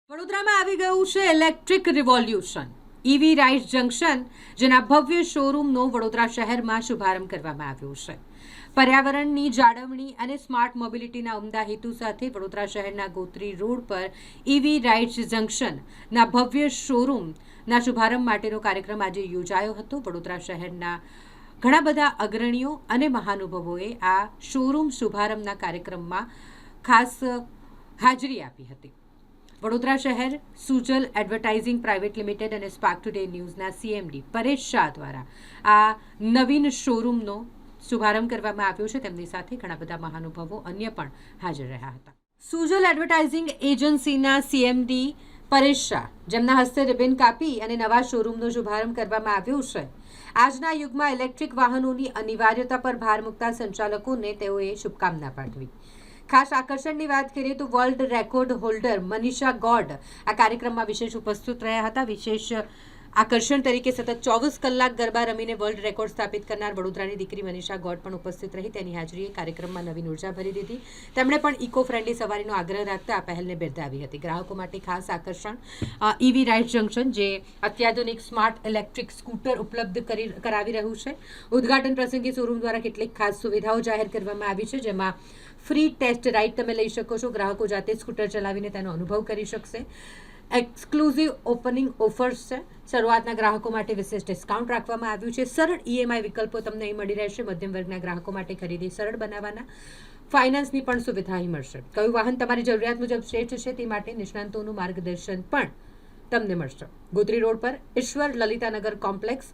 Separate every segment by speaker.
Speaker 1: વડોદરામાં આવી ગયું છે electric revolution EV rides junction, જેના ભવ્ય શોરૂમનો વડોદરા શહેરમાં શુભારંભ કરવામાં આવ્યો છે. પર્યાવરણની જાળવણી અને સ્માર્ટ મોબિલિટીના ઉમદા હેતુ સાથે વડોદરા શહેરના ગોત્રી રોડ પર ઈવી રાઇટ્સ જંકશનના ભવ્ય શોરૂમના શુભારંભ માટેનો કાર્યક્રમ આજે યોજાયો હતો. વડોદરા શહેરના ઘણા બધા અગ્રણીઓ અને મહાનુભાવોએ આ શોરૂમ શુભારંભના કાર્યક્રમમાં ખાસ હાજરી આપી હતી. વડોદરા શહેર સુજલ એડવર્ટાઇઝિંગ પ્રાઇવેટ લિમિટેડ અને સ્પાર્ક ટુડે ન્યૂઝના સીએમડી પરેશ શાહ દ્વારા આ નવીન શોરૂમનો શુભારંભ કરવામાં આવ્યો છે. તેમની સાથે ઘણા બધા મહાનુભાવો અન્ય પણ હાજર રહ્યા હતા. સુજલ એડવર્ટાઇઝિંગ એજન્સીના સીએમડી પરેશ શાહ, જેમના હસ્તે રિબન કાપી અને નવા શોરૂમનો શુભારંભ કરવામાં આવ્યો છે. આજના યુગમાં ઇલેક્ટ્રિક વાહનોની અનિવાર્યતા પર ભાર મૂકતા સંચાલકોને તેઓએ શુભકામના પાઠવી. ખાસ આકર્ષણની વાત કરીએ તો world record holder Manisha God આ કાર્યક્રમમાં વિશેષ ઉપસ્થિત રહ્યા હતા. વિશેષ આકર્ષણ તરીકે સતત 24 કલાક ગરબા રમીને વર્લ્ડ રેકોર્ડ સ્થાપિત કરનાર વડોદરાની દીકરી મનીષા ગોડ પણ ઉપસ્થિત રહી. તેની હાજરીએ કાર્યક્રમમાં નવીન ઉર્જા ભરી દીધી. તેમણે પણ ઇકો ફ્રેન્ડલી સવારીનો આગ્રહ રાખતા આ પહેલને બિરદાવી હતી. ગ્રાહકો માટે ખાસ આકર્ષણ ઈવી રાઇટ્સ જંકશન, જે અત્યાધુનિક સ્માર્ટ ઇલેક્ટ્રિક સ્કૂટર ઉપલબ્ધ કરાવી રહ્યું છે. ઉદ્ઘાટન પ્રસંગે શોરૂમ દ્વારા કેટલીક ખાસ સુવિધાઓ જાહેર કરવામાં આવી છે, જેમાં ફ્રી ટેસ્ટ રાઇડ તમે લઈ શકો છો. ગ્રાહકો જાતે સ્કૂટર ચલાવીને તેનો અનુભવ કરી શકશે. એક્સક્લુઝિવ ઓપનિંગ ઓફર્સ છે. શરૂઆતના ગ્રાહકો માટે વિશેષ ડિસ્કાઉન્ટ રાખવામાં આવ્યું છે. સરળ ઈએમઆઈ વિકલ્પો તમને અહીં મળી રહેશે. મધ્યમ વર્ગના ગ્રાહકો માટે ખરીદી સરળ બનાવવાના ફાઇનાન્સની પણ સુવિધા અહીં મળશે. કયું વાહન તમારી જરૂરિયાત મુજબ શ્રેષ્ઠ છે તે માટે નિષ્ણાંતોનું માર્ગદર્શન પણ તમને મળશે. ગોત્રી રોડ પર ઈશ્વર લલિતાનગર કોમ્પ્લેક્સ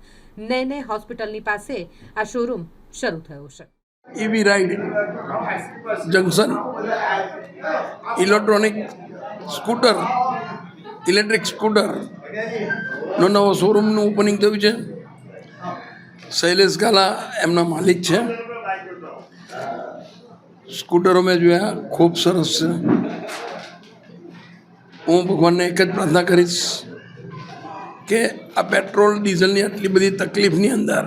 Speaker 1: નેને હોસ્પિટલની પાસે આ શોરૂમ શરૂ થયો છે.
Speaker 2: ઈવી રાઇડ જંકશન ઇલેક્ટ્રિક સ્કૂટરનો નવો શોરૂમનું ઓપનિંગ થયું છે. શૈલેષ ગાલા એમના માલિક છે. સ્કૂટરો મેં જોયા, ખૂબ સરસ છે. હું ભગવાનને એક જ પ્રાર્થના કરીશ કે આ પેટ્રોલ ડીઝલની આટલી બધી તકલીફની અંદર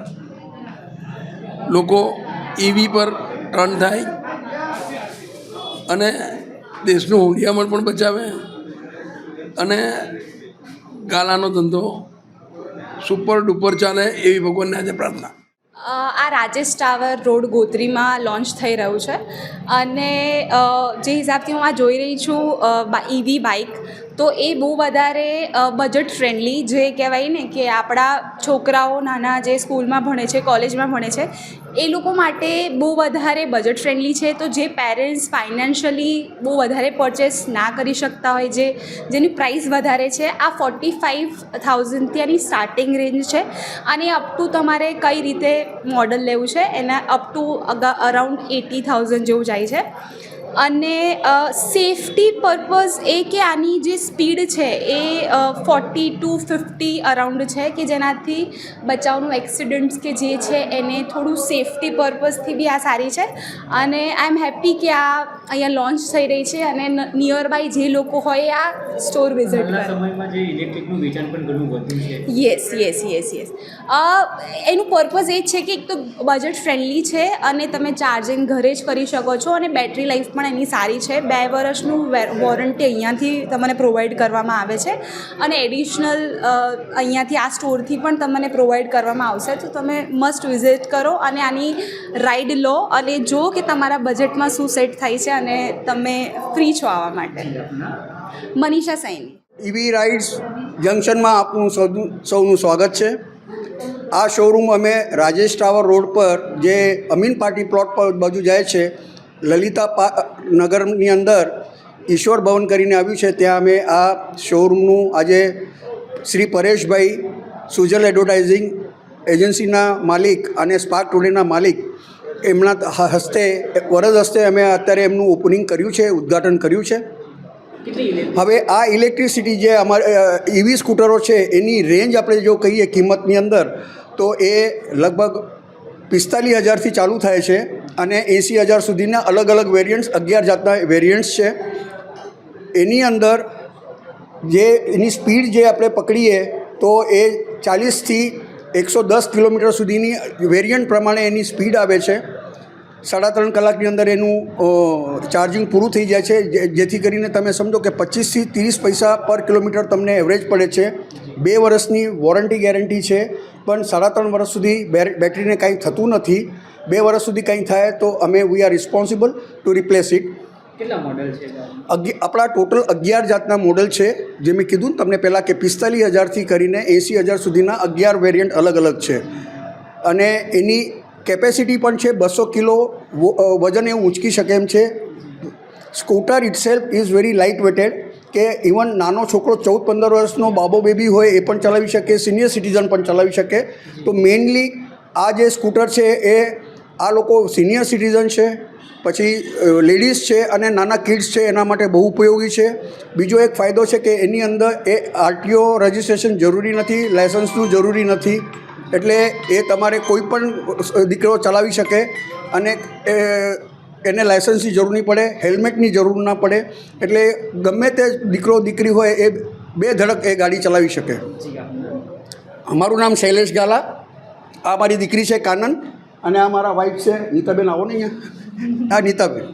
Speaker 2: લોકો ઈવી પર ટર્ન થાય અને દેશનું હુંડિયામણ પણ બચાવે અને ગાલાનો ધંધો સુપર ડુપર ચાલે એવી ભગવાનને આજે પ્રાર્થના.
Speaker 3: આ રાજેશ ટાવર રોડ ગોત્રીમાં લોન્ચ થઈ રહ્યું છે અને જે હિસાબથી હું આ જોઈ રહી છું ઈવી બાઇક, તો એ બહુ વધારે બજેટ ફ્રેન્ડલી, જે કહેવાય ને કે આપણા છોકરાઓ નાના જે સ્કૂલમાં ભણે છે, કોલેજમાં ભણે છે, એ લોકો માટે બહુ વધારે બજેટ ફ્રેન્ડલી છે. તો જે પેરેન્ટ્સ ફાઇનાન્શિયલી બહુ વધારે પરચેસ ના કરી શકતા હોય, જેની પ્રાઇસ વધારે છે, આ 45,000 ત્યાંની સ્ટાર્ટિંગ રેન્જ છે. અને અપ ટુ તમારે કઈ રીતે મોડલ લેવું છે એના અપ ટુ અરાઉન્ડ 80,000 જેવું જાય છે. અને સેફટી પર્પઝ એ કે આની જે સ્પીડ છે એ 40 to 50 અરાઉન્ડ છે, કે જેનાથી બચાવનું એક્સિડન્ટ્સ કે જે છે એને થોડું સેફટી પર્પઝથી બી આ સારી છે. અને આઈ એમ હેપી કે આ અહીંયા લોન્ચ થઈ રહી છે અને નિયર બાય જે લોકો હોય આ સ્ટોર વિઝિટ કરે.
Speaker 4: સમયમાં જે ઇલેક્ટ્રિકનું વેચાણ પણ ઘણું વધ્યું છે.
Speaker 3: યસ. એનું પર્પઝ એ જ છે કે એક તો બજેટ ફ્રેન્ડલી છે અને તમે ચાર્જિંગ ઘરે જ કરી શકો છો અને બેટરી લાઈફ પણ એની સારી છે. 2 વર્ષનું વોરંટી અહીંયાથી તમને પ્રોવાઈડ કરવામાં આવે છે અને એડિશનલ અહીંયાથી આ સ્ટોરથી પણ તમને પ્રોવાઈડ કરવામાં આવશે. તો તમે મસ્ટ વિઝિટ કરો અને આની રાઈડ લો અને જો કે તમારા બજેટમાં શું સેટ થાય છે અને તમે ફ્રી છો આવવા માટે. મનીષા સૈની.
Speaker 5: ઈવી રાઇડ્સ જંકશનમાં આપનું સૌનું સ્વાગત છે. આ શોરૂમ અમે રાજેશ ટાવર રોડ પર જે અમીન પાર્ટી પ્લોટ પર બાજુ જાય છે, લલિતા નગરની અંદર ઈશ્વર ભવન કરીને આવ્યું છે, ત્યાં અમે આ શોરૂમનું આજે શ્રી પરેશભાઈ, સુજલ એડવર્ટાઇઝિંગ એજન્સીના માલિક અને સ્પાર્ક ટુડેના માલિક, એમના હસ્તે વરદ હસ્તે અમે અત્યારે એમનું ઓપનિંગ કર્યું છે, ઉદ્ઘાટન કર્યું છે. હવે આ ઇલેક્ટ્રિસિટી જે અમારે ઈવી સ્કૂટરો છે એની રેન્જ આપણે જો કહીએ કિંમતની અંદર, તો એ લગભગ 45,000થી ચાલુ થાય છે અને 80,000 સુધીના અલગ અલગ વેરિયન્ટ્સ, 11 જાતના વેરિયન્ટ્સ છે. એની અંદર જે એની સ્પીડ જે આપણે પકડીએ તો એ 40 થી 110 કિલોમીટર સુધીની વેરિયન્ટ પ્રમાણે એની સ્પીડ આવે છે. 3.5 કલાકની અંદર એનું ચાર્જિંગ પૂરું થઈ જાય છે, જેથી કરીને તમે સમજો કે 25 થી 30 પૈસા પર કિલોમીટર તમને એવરેજ પડે છે. 2 વર્ષની વોરંટી ગેરંટી છે, પણ 3.5 વર્ષ સુધી બેટરીને કાંઈ થતું નથી. 2 વર્ષ સુધી કંઈ થાય તો અમે we are responsible two replace it.
Speaker 4: કેટલા મોડેલ છે?
Speaker 5: આપણા ટોટલ 11 જાતના મોડલ છે. જે મેં કીધું ને તમને પહેલાં કે 45,000થી કરીને 80,000 સુધીના 11 વેરિયન્ટ અલગ અલગ છે. અને એની કેપેસિટી પણ છે 200 કિલો વજન એ ઊંચકી શકે એમ છે. Scooter itself is very light weighted, કે ઇવન નાનો છોકરો 14-15 વર્ષનો બાબો બેબી હોય એ પણ ચલાવી શકે, સિનિયર સિટીઝન પણ ચલાવી શકે. તો મેઇનલી આ જે સ્કૂટર છે એ આ લોકો સિનિયર સિટીઝન છે, પછી લેડીઝ છે અને નાના કિડ્સ છે, એના માટે બહુ ઉપયોગી છે. બીજો એક ફાયદો છે કે એની અંદર એ આરટીઓ રજિસ્ટ્રેશન જરૂરી નથી, લાયસન્સનું જરૂરી નથી. એટલે એ તમારે કોઈ પણ દીકરો ચલાવી શકે અને એને લાયસન્સની જરૂર નહીં પડે, હેલ્મેટની જરૂર ના પડે. એટલે ગમે તે દીકરો દીકરી હોય એ 2 ધડક એ ગાડી ચલાવી શકે. અમારું નામ શૈલેષ ગાલા, આ મારી દીકરી છે કાનન, અને આ મારા વાઈફ છે નીતાબેન. આવો ને અહીંયા, આ નીતાબેન.